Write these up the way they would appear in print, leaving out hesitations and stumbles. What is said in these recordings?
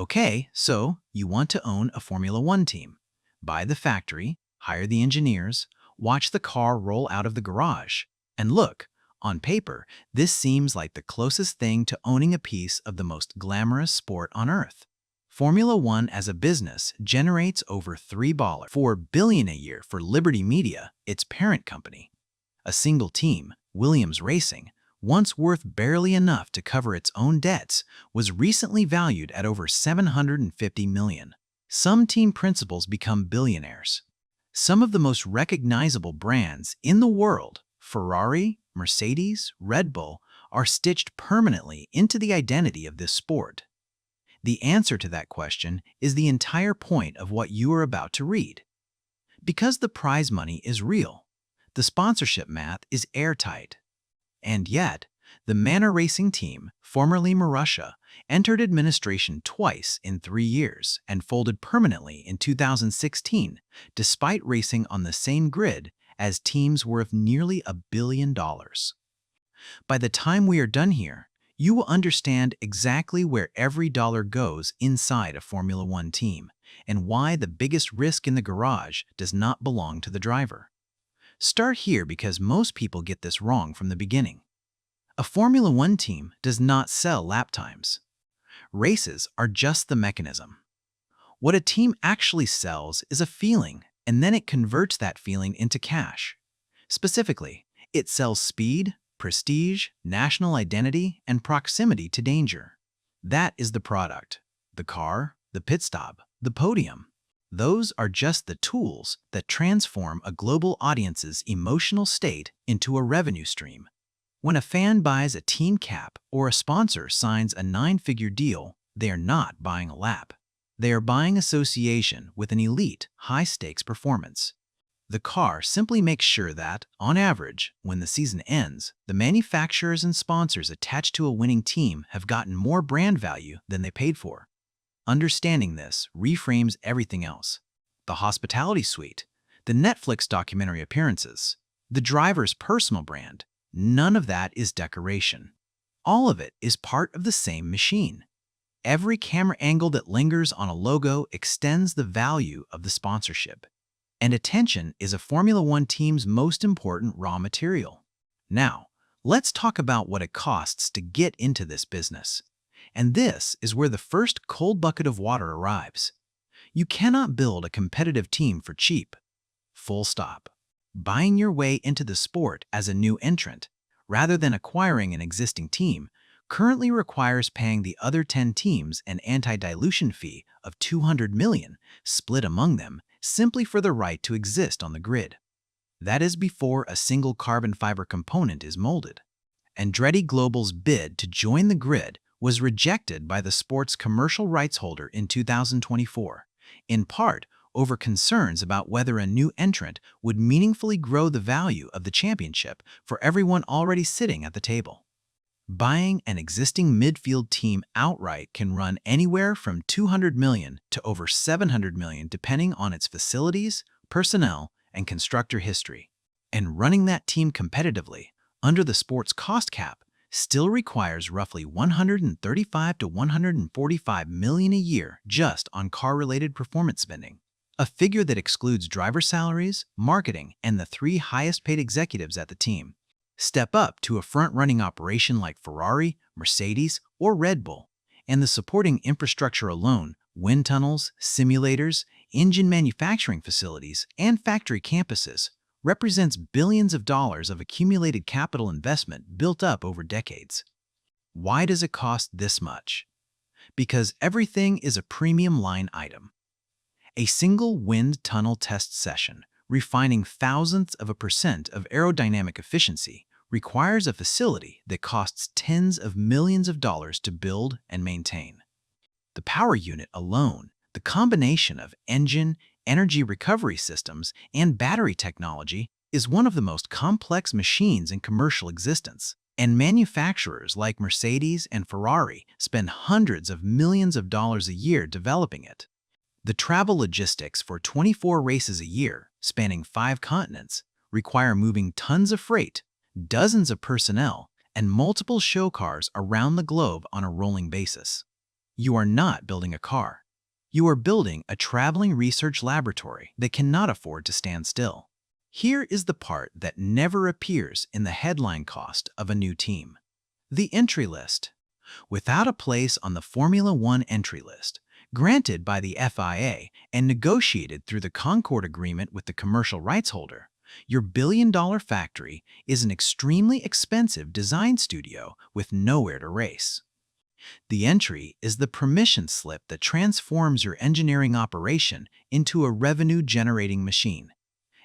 Okay, so you want to own a Formula One team. Buy the factory, hire the engineers, watch the car roll out of the garage. And look, on paper, this seems like the closest thing to owning a piece of the most glamorous sport on Earth. Formula One as a business generates over $3.4 billion a year for Liberty Media, its parent company. A single team, Williams Racing, once worth barely enough to cover its own debts, was recently valued at over $750 million. Some team principals become billionaires. Some of the most recognizable brands in the world, Ferrari, Mercedes, Red Bull, are stitched permanently into the identity of this sport. The answer to that question is the entire point of what you are about to read. Because the prize money is real, the sponsorship math is airtight. And yet, the Manor Racing team, formerly Marussia, entered administration twice in 3 years and folded permanently in 2016, despite racing on the same grid as teams worth nearly $1 billion. By the time we are done here, you will understand exactly where every dollar goes inside a Formula One team and why the biggest risk in the garage does not belong to the driver. Start here because most people get this wrong from the beginning. A Formula One team does not sell lap times. Races are just the mechanism. What a team actually sells is a feeling, and then it converts that feeling into cash. Specifically, it sells speed, prestige, national identity, and proximity to danger. That is the product. The car, the pit stop, the podium. Those are just the tools that transform a global audience's emotional state into a revenue stream. When a fan buys a team cap or a sponsor signs a 9-figure deal, they are not buying a lap. They are buying association with an elite, high-stakes performance. The car simply makes sure that, on average, when the season ends, the manufacturers and sponsors attached to a winning team have gotten more brand value than they paid for. Understanding this reframes everything else. The hospitality suite, the Netflix documentary appearances, the driver's personal brand, none of that is decoration. All of it is part of the same machine. Every camera angle that lingers on a logo extends the value of the sponsorship. And attention is a Formula One team's most important raw material. Now, let's talk about what it costs to get into this business. And this is where the first cold bucket of water arrives. You cannot build a competitive team for cheap. Full stop. Buying your way into the sport as a new entrant, rather than acquiring an existing team, currently requires paying the other 10 teams an anti-dilution fee of $200 million, split among them, simply for the right to exist on the grid. That is before a single carbon fiber component is molded. Andretti Global's bid to join the grid was rejected by the sport's commercial rights holder in 2024, in part over concerns about whether a new entrant would meaningfully grow the value of the championship for everyone already sitting at the table. Buying an existing midfield team outright can run anywhere from $200 million to over $700 million depending on its facilities, personnel, and constructor history. And running that team competitively, under the sport's cost cap, still requires roughly $135 to $145 million a year just on car-related performance spending, a figure that excludes driver salaries, marketing, and the 3 highest-paid executives at the team. Step up to a front-running operation like Ferrari, Mercedes, or Red Bull, and the supporting infrastructure alone, wind tunnels, simulators, engine manufacturing facilities, and factory campuses, represents billions of dollars of accumulated capital investment built up over decades. Why does it cost this much? Because everything is a premium line item. A single wind tunnel test session, refining thousandths of a percent of aerodynamic efficiency, requires a facility that costs tens of millions of dollars to build and maintain. The power unit alone, the combination of engine, energy recovery systems, and battery technology, is one of the most complex machines in commercial existence, and manufacturers like Mercedes and Ferrari spend hundreds of millions of dollars a year developing it. The travel logistics for 24 races a year, spanning 5 continents, require moving tons of freight, dozens of personnel, and multiple show cars around the globe on a rolling basis. You are not building a car. You are building a traveling research laboratory that cannot afford to stand still. Here is the part that never appears in the headline cost of a new team. The entry list. Without a place on the Formula One entry list, granted by the FIA and negotiated through the Concord Agreement with the commercial rights holder, your billion-dollar factory is an extremely expensive design studio with nowhere to race. The entry is the permission slip that transforms your engineering operation into a revenue-generating machine.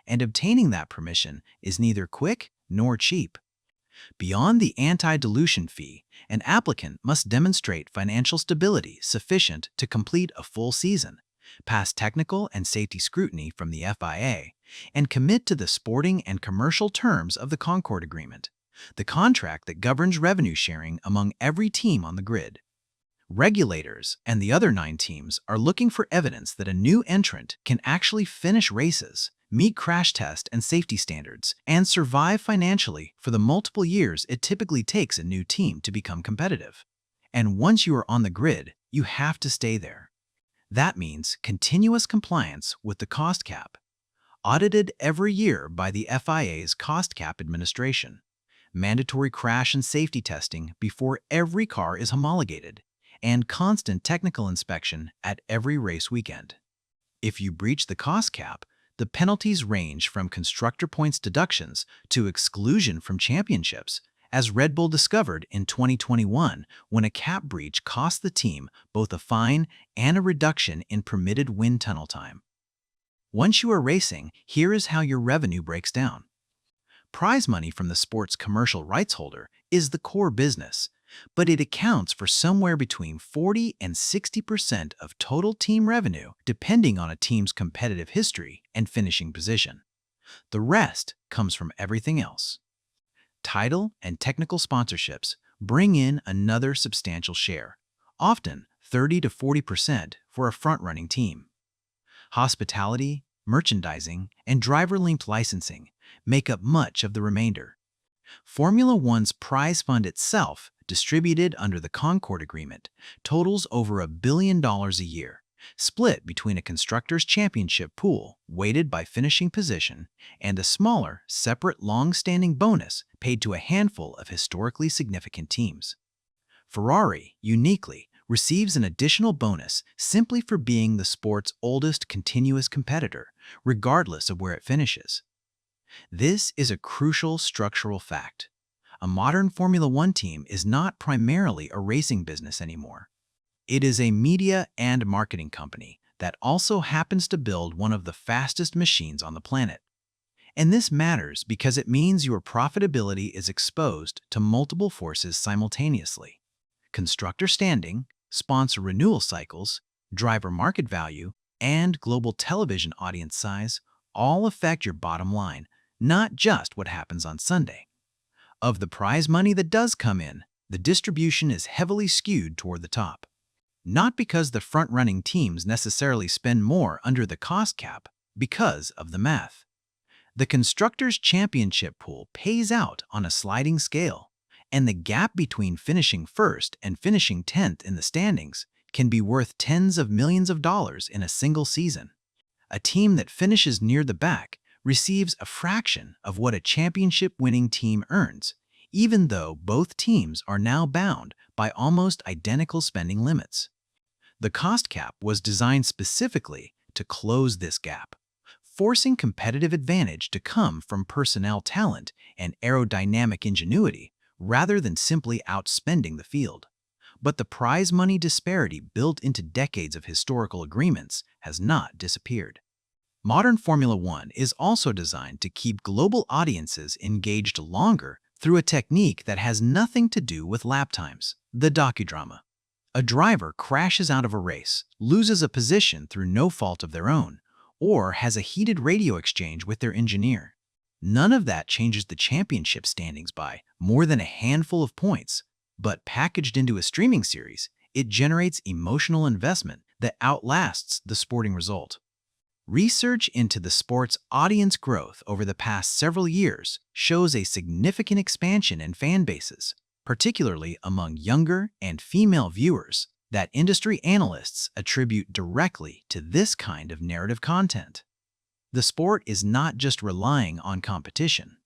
And obtaining that permission is neither quick nor cheap. Beyond the anti-dilution fee, an applicant must demonstrate financial stability sufficient to complete a full season, pass technical and safety scrutiny from the FIA, and commit to the sporting and commercial terms of the Concord Agreement, the contract that governs revenue sharing among every team on the grid. Regulators and the other 9 teams are looking for evidence that a new entrant can actually finish races, meet crash test and safety standards, and survive financially for the multiple years it typically takes a new team to become competitive. And once you are on the grid, you have to stay there. That means continuous compliance with the cost cap, audited every year by the FIA's Cost Cap Administration, mandatory crash and safety testing before every car is homologated, and constant technical inspection at every race weekend. If you breach the cost cap, the penalties range from constructor points deductions to exclusion from championships, as Red Bull discovered in 2021 when a cap breach cost the team both a fine and a reduction in permitted wind tunnel time. Once you are racing, here is how your revenue breaks down. Prize money from the sport's commercial rights holder is the core business, but it accounts for somewhere between 40 and 60% of total team revenue, depending on a team's competitive history and finishing position. The rest comes from everything else. Title and technical sponsorships bring in another substantial share, often 30 to 40% for a front-running team. Hospitality, merchandising, and driver-linked licensing make up much of the remainder. Formula One's prize fund itself, distributed under the Concord Agreement, totals over $1 billion a year, split between a constructors' championship pool weighted by finishing position and a smaller, separate long-standing bonus paid to a handful of historically significant teams. Ferrari, uniquely, receives an additional bonus simply for being the sport's oldest continuous competitor, regardless of where it finishes. This is a crucial structural fact. A modern Formula One team is not primarily a racing business anymore. It is a media and marketing company that also happens to build one of the fastest machines on the planet. And this matters because it means your profitability is exposed to multiple forces simultaneously. Constructor standing, sponsor renewal cycles, driver market value, and global television audience size all affect your bottom line, not just what happens on Sunday. Of the prize money that does come in, the distribution is heavily skewed toward the top. Not because the front-running teams necessarily spend more under the cost cap, because of the math. The Constructors' Championship pool pays out on a sliding scale, and the gap between finishing first and finishing 10th in the standings can be worth tens of millions of dollars in a single season. A team that finishes near the back receives a fraction of what a championship-winning team earns, even though both teams are now bound by almost identical spending limits. The cost cap was designed specifically to close this gap, forcing competitive advantage to come from personnel talent and aerodynamic ingenuity rather than simply outspending the field. But the prize money disparity built into decades of historical agreements has not disappeared. Modern Formula One is also designed to keep global audiences engaged longer through a technique that has nothing to do with lap times, the docudrama. A driver crashes out of a race, loses a position through no fault of their own, or has a heated radio exchange with their engineer. None of that changes the championship standings by more than a handful of points, but packaged into a streaming series, it generates emotional investment that outlasts the sporting result. Research into the sport's audience growth over the past several years shows a significant expansion in fan bases, particularly among younger and female viewers, that industry analysts attribute directly to this kind of narrative content. The sport is not just relying on competition.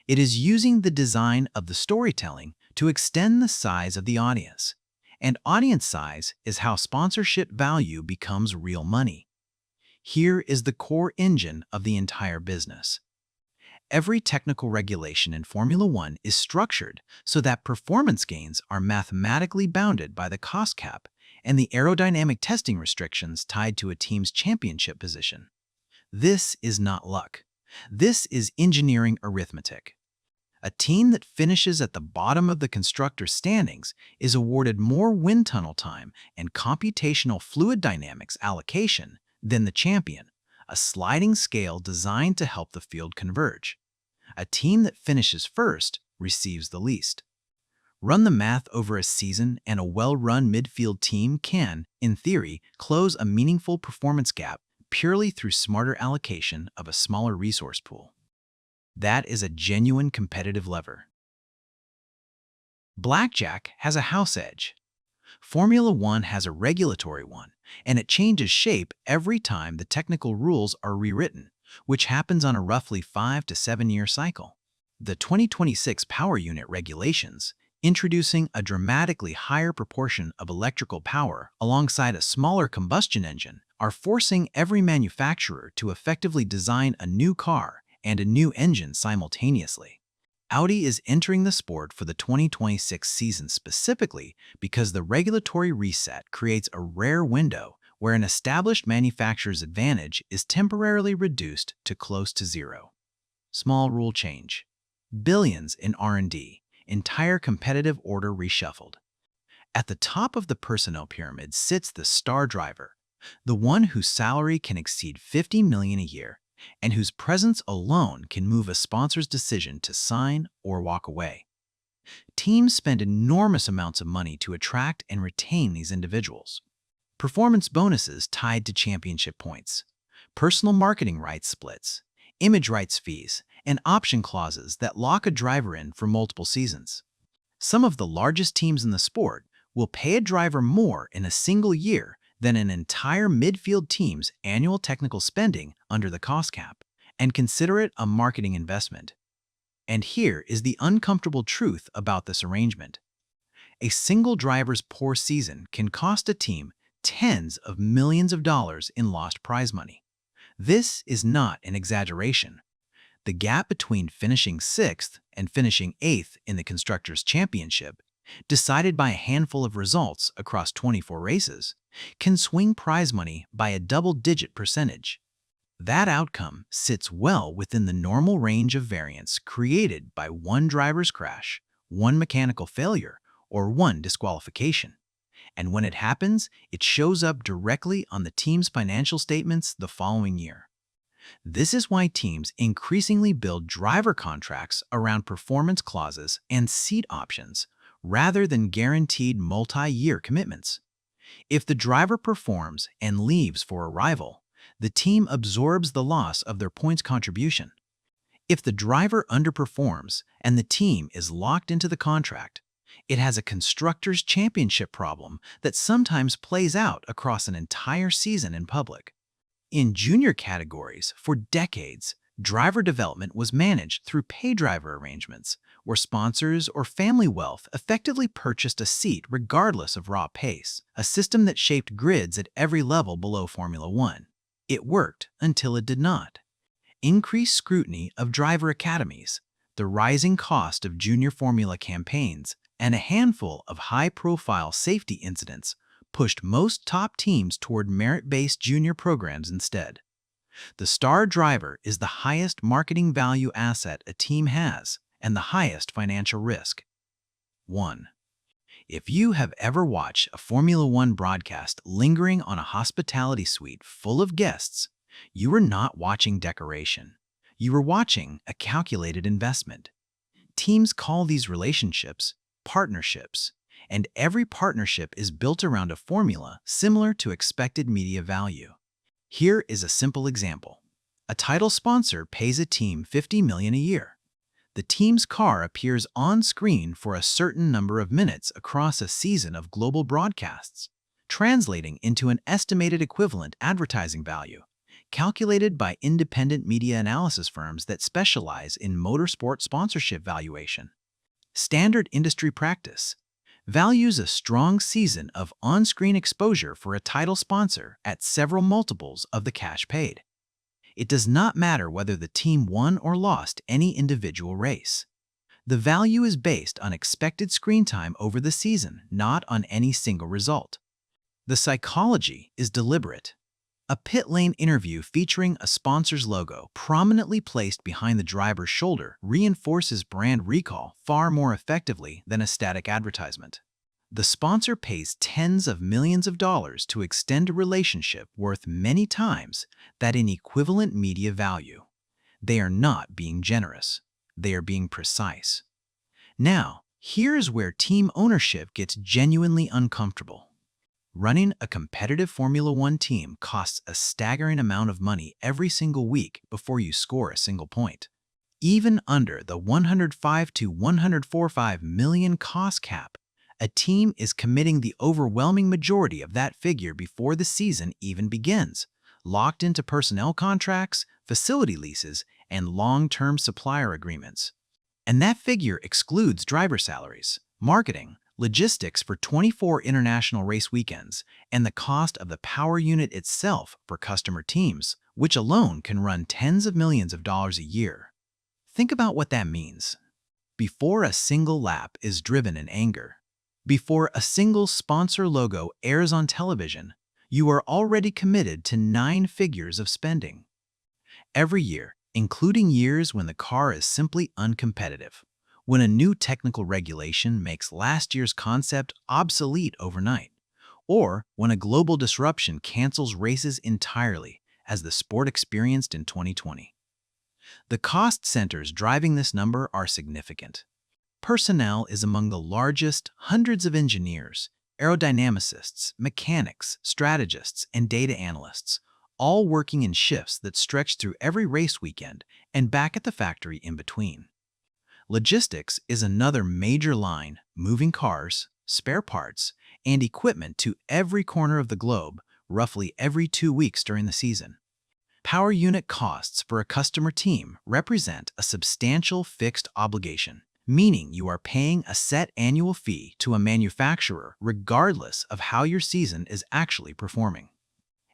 It is using the design of the storytelling to extend the size of the audience. And audience size is how sponsorship value becomes real money. Here is the core engine of the entire business. Every technical regulation in Formula One is structured so that performance gains are mathematically bounded by the cost cap and the aerodynamic testing restrictions tied to a team's championship position. This is not luck. This is engineering arithmetic. A team that finishes at the bottom of the constructor's standings is awarded more wind tunnel time and computational fluid dynamics allocation than the champion, a sliding scale designed to help the field converge. A team that finishes first receives the least. Run the math over a season, and a well-run midfield team can, in theory, close a meaningful performance gap purely through smarter allocation of a smaller resource pool. That is a genuine competitive lever. Blackjack has a house edge. Formula One has a regulatory one, and it changes shape every time the technical rules are rewritten, which happens on a roughly 5 to 7 year cycle. The 2026 power unit regulations, introducing a dramatically higher proportion of electrical power alongside a smaller combustion engine, are forcing every manufacturer to effectively design a new car and a new engine simultaneously. Audi is entering the sport for the 2026 season specifically because the regulatory reset creates a rare window where an established manufacturer's advantage is temporarily reduced to close to zero. Small rule change. Billions in R&D. Entire competitive order reshuffled. At the top of the personnel pyramid sits the star driver, the one whose salary can exceed $50 million a year and whose presence alone can move a sponsor's decision to sign or walk away. Teams spend enormous amounts of money to attract and retain these individuals. Performance bonuses tied to championship points, personal marketing rights splits, image rights fees, and option clauses that lock a driver in for multiple seasons. Some of the largest teams in the sport will pay a driver more in a single year than an entire midfield team's annual technical spending under the cost cap, and consider it a marketing investment. And here is the uncomfortable truth about this arrangement. A single driver's poor season can cost a team tens of millions of dollars in lost prize money. This is not an exaggeration. The gap between finishing 6th and finishing 8th in the Constructors' Championship, decided by a handful of results across 24 races, can swing prize money by a double-digit percentage. That outcome sits well within the normal range of variance created by one driver's crash, one mechanical failure, or one disqualification. And when it happens, it shows up directly on the team's financial statements the following year. This is why teams increasingly build driver contracts around performance clauses and seat options, rather than guaranteed multi-year commitments. If the driver performs and leaves for a rival, the team absorbs the loss of their points contribution. If the driver underperforms and the team is locked into the contract, it has a Constructors' Championship problem that sometimes plays out across an entire season in public. In junior categories, for decades, driver development was managed through pay driver arrangements, where sponsors or family wealth effectively purchased a seat regardless of raw pace, a system that shaped grids at every level below Formula One. It worked until it did not. Increased scrutiny of driver academies, the rising cost of junior formula campaigns, and a handful of high-profile safety incidents pushed most top teams toward merit-based junior programs instead. The star driver is the highest marketing value asset a team has and the highest financial risk. 1. If you have ever watched a Formula One broadcast lingering on a hospitality suite full of guests, you were not watching decoration. You were watching a calculated investment. Teams call these relationships partnerships, and every partnership is built around a formula similar to expected media value. Here is a simple example. A title sponsor pays a team $50 million a year. The team's car appears on screen for a certain number of minutes across a season of global broadcasts. translating into an estimated equivalent advertising value, calculated by independent media analysis firms that specialize in motorsport sponsorship valuation. Standard industry practice values a strong season of on-screen exposure for a title sponsor at several multiples of the cash paid. It does not matter whether the team won or lost any individual race. The value is based on expected screen time over the season, not on any single result. The psychology is deliberate. A pit lane interview featuring a sponsor's logo prominently placed behind the driver's shoulder reinforces brand recall far more effectively than a static advertisement. The sponsor pays tens of millions of dollars to extend a relationship worth many times that in equivalent media value. They are not being generous. They are being precise. Now, here's where team ownership gets genuinely uncomfortable. Running a competitive Formula One team costs a staggering amount of money every single week before you score a single point. Even under the $105 to $145 million cost cap, a team is committing the overwhelming majority of that figure before the season even begins, locked into personnel contracts, facility leases, and long-term supplier agreements. And that figure excludes driver salaries, marketing, logistics for 24 international race weekends, and the cost of the power unit itself for customer teams, which alone can run tens of millions of dollars a year. Think about what that means. Before a single lap is driven in anger, before a single sponsor logo airs on television, you are already committed to 9 figures of spending. Every year, including years when the car is simply uncompetitive, when a new technical regulation makes last year's concept obsolete overnight, or when a global disruption cancels races entirely, as the sport experienced in 2020. The cost centers driving this number are significant. Personnel is among the largest. Hundreds of engineers, aerodynamicists, mechanics, strategists, and data analysts, all working in shifts that stretch through every race weekend and back at the factory in between. Logistics is another major line, moving cars, spare parts, and equipment to every corner of the globe, roughly every 2 weeks during the season. Power unit costs for a customer team represent a substantial fixed obligation, meaning you are paying a set annual fee to a manufacturer regardless of how your season is actually performing.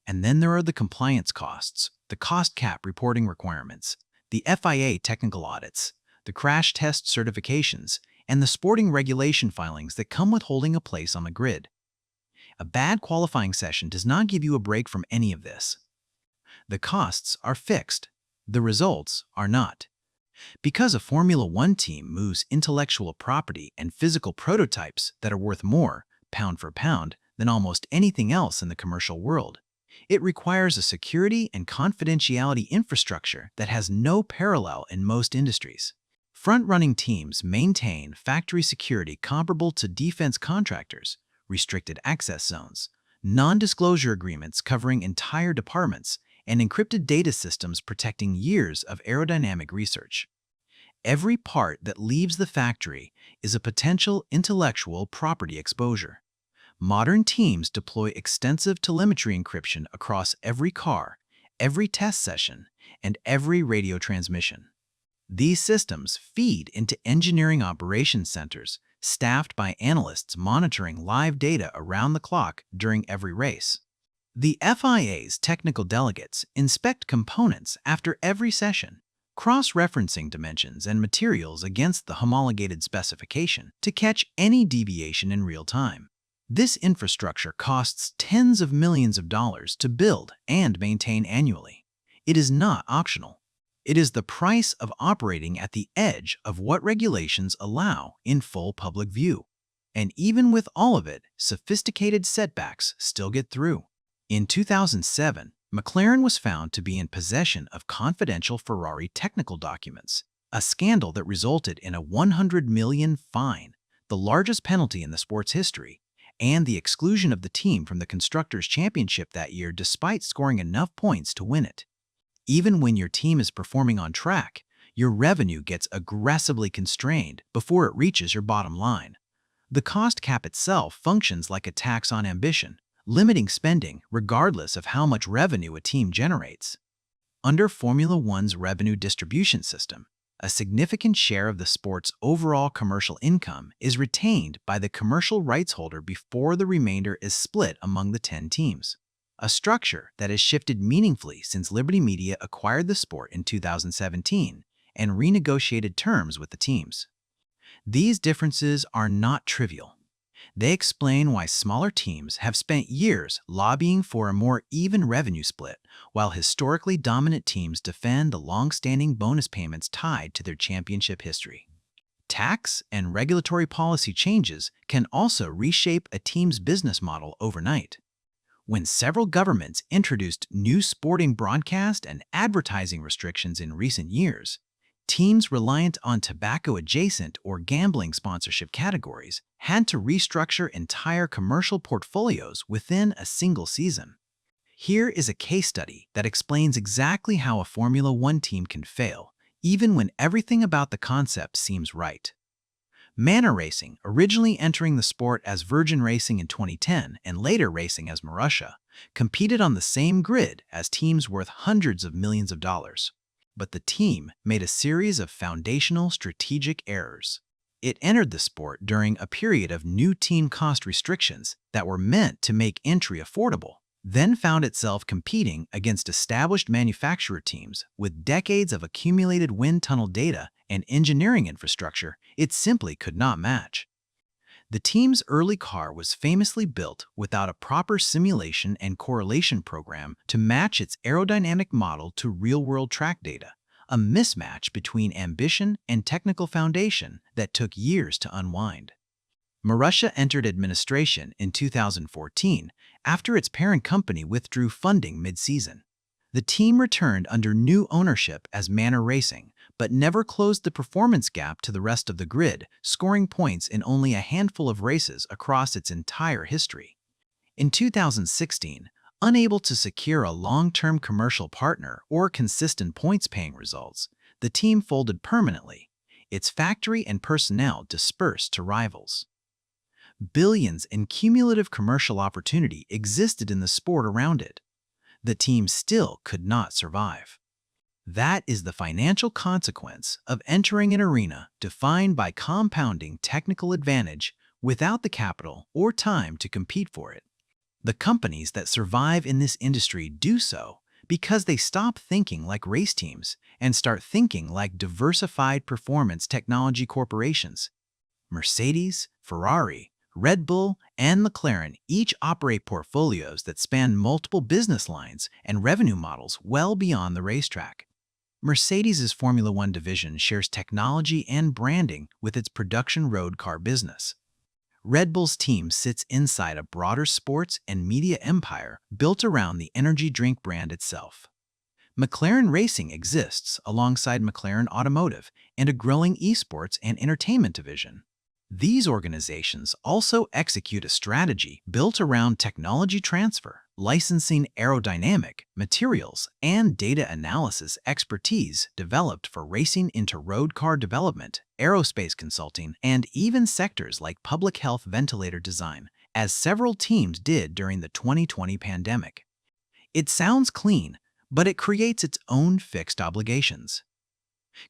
And then there are the compliance costs, the cost cap reporting requirements, the FIA technical audits, the crash test certifications, and the sporting regulation filings that come with holding a place on the grid. A bad qualifying session does not give you a break from any of this. The costs are fixed. The results are not. Because a Formula One team moves intellectual property and physical prototypes that are worth more, pound for pound, than almost anything else in the commercial world, it requires a security and confidentiality infrastructure that has no parallel in most industries. Front-running teams maintain factory security comparable to defense contractors, restricted access zones, non-disclosure agreements covering entire departments, and encrypted data systems protecting years of aerodynamic research. Every part that leaves the factory is a potential intellectual property exposure. Modern teams deploy extensive telemetry encryption across every car, every test session, and every radio transmission. These systems feed into engineering operations centers staffed by analysts monitoring live data around the clock during every race. The FIA's technical delegates inspect components after every session, cross-referencing dimensions and materials against the homologated specification to catch any deviation in real time. This infrastructure costs tens of millions of dollars to build and maintain annually. It is not optional. It is the price of operating at the edge of what regulations allow in full public view. And even with all of it, sophisticated setbacks still get through. In 2007, McLaren was found to be in possession of confidential Ferrari technical documents, a scandal that resulted in a $100 million fine, the largest penalty in the sport's history, and the exclusion of the team from the Constructors' Championship that year despite scoring enough points to win it. Even when your team is performing on track, your revenue gets aggressively constrained before it reaches your bottom line. The cost cap itself functions like a tax on ambition, limiting spending regardless of how much revenue a team generates. Under Formula One's revenue distribution system, a significant share of the sport's overall commercial income is retained by the commercial rights holder before the remainder is split among the 10 teams, a structure that has shifted meaningfully since Liberty Media acquired the sport in 2017 and renegotiated terms with the teams. These differences are not trivial. They explain why smaller teams have spent years lobbying for a more even revenue split, while historically dominant teams defend the long-standing bonus payments tied to their championship history. Tax and regulatory policy changes can also reshape a team's business model overnight. When several governments introduced new sporting broadcast and advertising restrictions in recent years, teams reliant on tobacco-adjacent or gambling sponsorship categories had to restructure entire commercial portfolios within a single season. Here is a case study that explains exactly how a Formula One team can fail, even when everything about the concept seems right. Manor Racing, originally entering the sport as Virgin Racing in 2010 and later racing as Marussia, competed on the same grid as teams worth hundreds of millions of dollars. But the team made a series of foundational strategic errors. It entered the sport during a period of new team cost restrictions that were meant to make entry affordable, then found itself competing against established manufacturer teams with decades of accumulated wind tunnel data and engineering infrastructure it simply could not match. The team's early car was famously built without a proper simulation and correlation program to match its aerodynamic model to real-world track data, a mismatch between ambition and technical foundation that took years to unwind. Marussia entered administration in 2014 after its parent company withdrew funding mid-season. The team returned under new ownership as Manor Racing, but never closed the performance gap to the rest of the grid, scoring points in only a handful of races across its entire history. In 2016, unable to secure a long-term commercial partner or consistent points-paying results, the team folded permanently, its factory and personnel dispersed to rivals. Billions in cumulative commercial opportunity existed in the sport around it. The team still could not survive. That is the financial consequence of entering an arena defined by compounding technical advantage without the capital or time to compete for it. The companies that survive in this industry do so because they stop thinking like race teams and start thinking like diversified performance technology corporations. Mercedes, Ferrari, Red Bull, and McLaren each operate portfolios that span multiple business lines and revenue models well beyond the racetrack. Mercedes' Formula One division shares technology and branding with its production road car business. Red Bull's team sits inside a broader sports and media empire built around the energy drink brand itself. McLaren Racing exists alongside McLaren Automotive and a growing esports and entertainment division. These organizations also execute a strategy built around technology transfer, licensing aerodynamic, materials, and data analysis expertise developed for racing into road car development, aerospace consulting, and even sectors like public health ventilator design, as several teams did during the 2020 pandemic. It sounds clean, but it creates its own fixed obligations.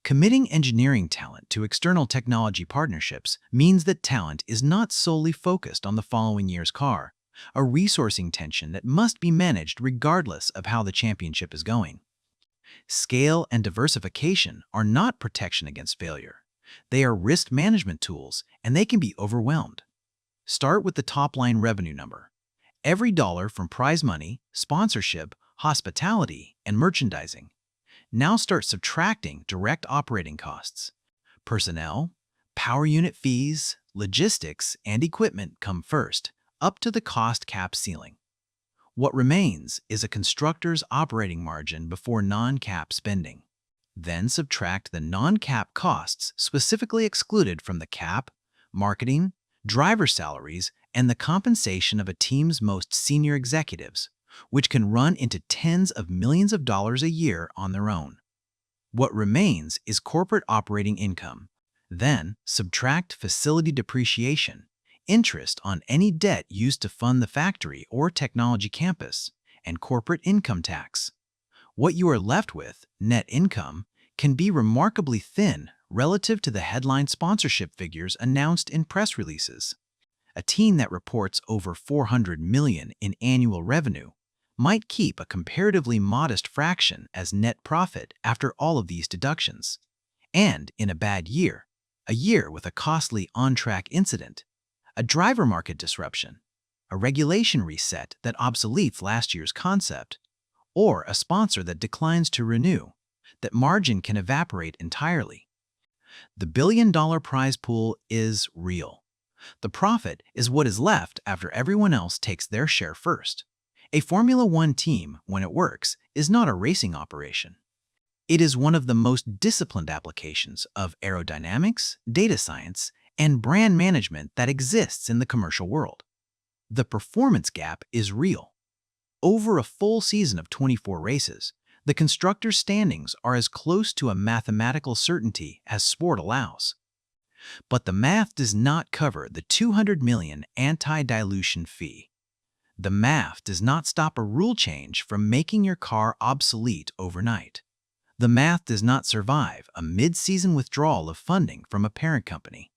Committing engineering talent to external technology partnerships means that talent is not solely focused on the following year's car, a resourcing tension that must be managed regardless of how the championship is going. Scale and diversification are not protection against failure. They are risk management tools, and they can be overwhelmed. Start with the top-line revenue number. Every dollar from prize money, sponsorship, hospitality, and merchandising. Now start subtracting direct operating costs. Personnel, power unit fees, logistics, and equipment come first, up to the cost cap ceiling. What remains is a constructor's operating margin before non-cap spending. Then subtract the non-cap costs specifically excluded from the cap, marketing, driver salaries, and the compensation of a team's most senior executives, which can run into tens of millions of dollars a year on their own. What remains is corporate operating income. Then subtract facility depreciation, interest on any debt used to fund the factory or technology campus, and corporate income tax. What you are left with, net income, can be remarkably thin relative to the headline sponsorship figures announced in press releases. A team that reports over $400 million in annual revenue might keep a comparatively modest fraction as net profit after all of these deductions. And in a bad year, a year with a costly on-track incident, a driver market disruption, a regulation reset that obsoletes last year's concept, or a sponsor that declines to renew, that margin can evaporate entirely. The billion-dollar prize pool is real. The profit is what is left after everyone else takes their share first. A Formula One team, when it works, is not a racing operation. It is one of the most disciplined applications of aerodynamics, data science, and brand management that exists in the commercial world. The performance gap is real. Over a full season of 24 races, the constructors' standings are as close to a mathematical certainty as sport allows. But the math does not cover the $200 million anti-dilution fee. The math does not stop a rule change from making your car obsolete overnight. The math does not survive a mid-season withdrawal of funding from a parent company.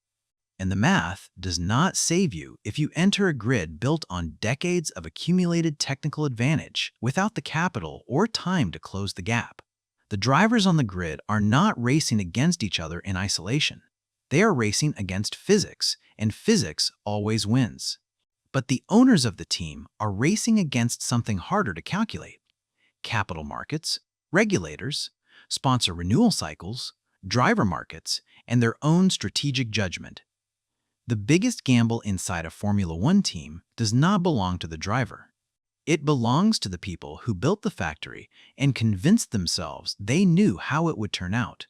And the math does not save you if you enter a grid built on decades of accumulated technical advantage without the capital or time to close the gap. The drivers on the grid are not racing against each other in isolation. They are racing against physics, and physics always wins. But the owners of the team are racing against something harder to calculate: capital markets, regulators, sponsor renewal cycles, driver markets, and their own strategic judgment. The biggest gamble inside a Formula One team does not belong to the driver. It belongs to the people who built the factory and convinced themselves they knew how it would turn out.